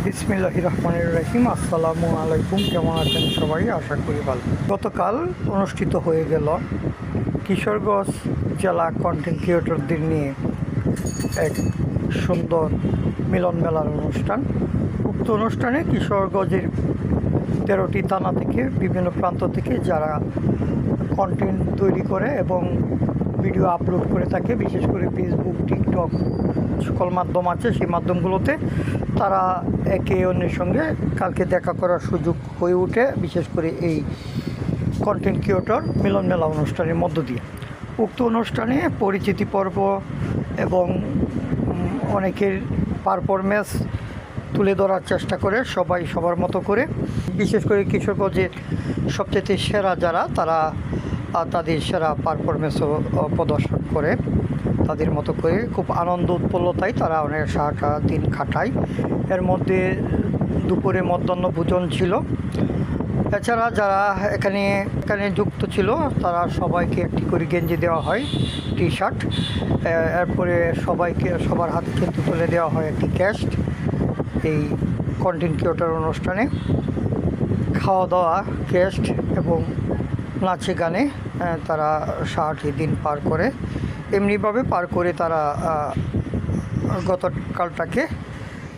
বিসমিল্লাহির রহমানির রহিম। আসসালামু আলাইকুম। কেমন আছেন সবাই? আশা করি ভালো। গতকাল অনুষ্ঠিত হয়ে গেল কিশোরগঞ্জ জেলা কন্টেন্ট ক্রিয়েটরদের নিয়ে এক সুন্দর মিলন মেলার অনুষ্ঠান। উক্ত অনুষ্ঠানে কিশোরগঞ্জের 13টি থানা থেকে বিভিন্ন প্রান্ত থেকে যারা কন্টেন্ট তৈরি করে এবং ভিডিও আপলোড করে থাকে, বিশেষ করে ফেসবুক, টিকটক সকল মাধ্যম আছে, সেই মাধ্যমগুলোতে তারা একে অন্যের সঙ্গে কালকে দেখা করার সুযোগ হয়ে ওঠে, বিশেষ করে এই কন্টেন্ট ক্রিয়েটর মিলন মেলা অনুষ্ঠানের মধ্য দিয়ে। উক্ত অনুষ্ঠানে পরিচিতি পর্ব এবং অনেকের পারফরমেন্স তুলে ধরার চেষ্টা করে সবাই সবার মতো করে। বিশেষ করে কিশোরগঞ্জের সবচেয়ে সেরা যারা, তারা তাদের সেরা পারফরমেন্সও প্রদর্শন করে তাদের মতো করে। খুব আনন্দ উৎফুল্লতায় তারা অনেক সারাটা দিন কাটায়। এর মধ্যে দুপুরে মধ্যাহ্ন ভোজন ছিল। এছাড়া যারা এখানে যুক্ত ছিল তারা সবাইকে একটি করে গেঞ্জি দেওয়া হয়, টি শার্ট। এরপরে সবার হাতে কিন্তু তুলে দেওয়া হয় একটি ক্যাশ। এই কন্টেন্ট ক্রিয়েটর অনুষ্ঠানে খাওয়া দাওয়া, ক্যাশ এবং নাচে গানে তারা সারাটি দিন পার করে। এমনিভাবে পার করে তারা গতকালটাকে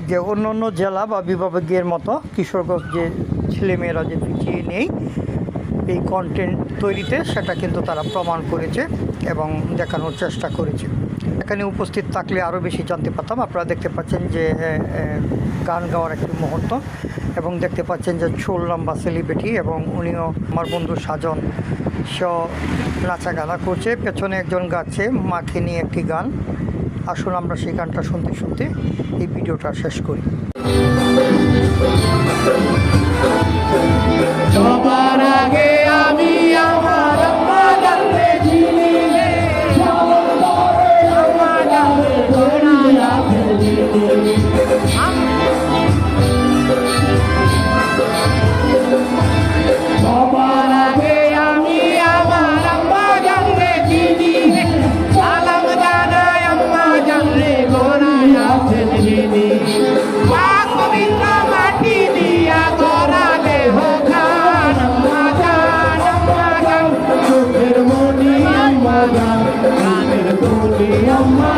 যে অন্য জেলা বা বিভাগের মতো কিশোরগঞ্জের ছেলেমেয়েরা যে পিছিয়ে নেই এই কন্টেন্ট তৈরিতে, সেটা কিন্তু তারা প্রমাণ করেছে এবং দেখানোর চেষ্টা করেছে। এখানে উপস্থিত থাকলে আরও বেশি জানতে পারতাম। আপনারা দেখতে পাচ্ছেন যে গান গাওয়ার একটি মুহূর্ত, এবং দেখতে পাচ্ছেন যে চুল লম্বা সেলিব্রিটি, এবং উনিও আমার বন্ধু সাজন সে নাচা গানা করছে। পেছনে একজন গাচ্ছে মাকে নিয়ে একটি গান। আসুন আমরা সেই গানটা শুনতে শুনতে এই ভিডিওটা শেষ করি। সবার আগে আমি আমার আম্মা জানলে চিনি রে, আম্মা জানলে ধরিয়া ফেলি। সবার আগে আমি আমার আম্মা জানলে চিনি রে, সালাম জানাই আম্মা জানলে ধরিয়া ফেলি। মা পবিত্র মাটি দিয়া গড়া দেহ খান, আম্মা জান চোখের মনি আম্মা জান, গানের বলি আম্মা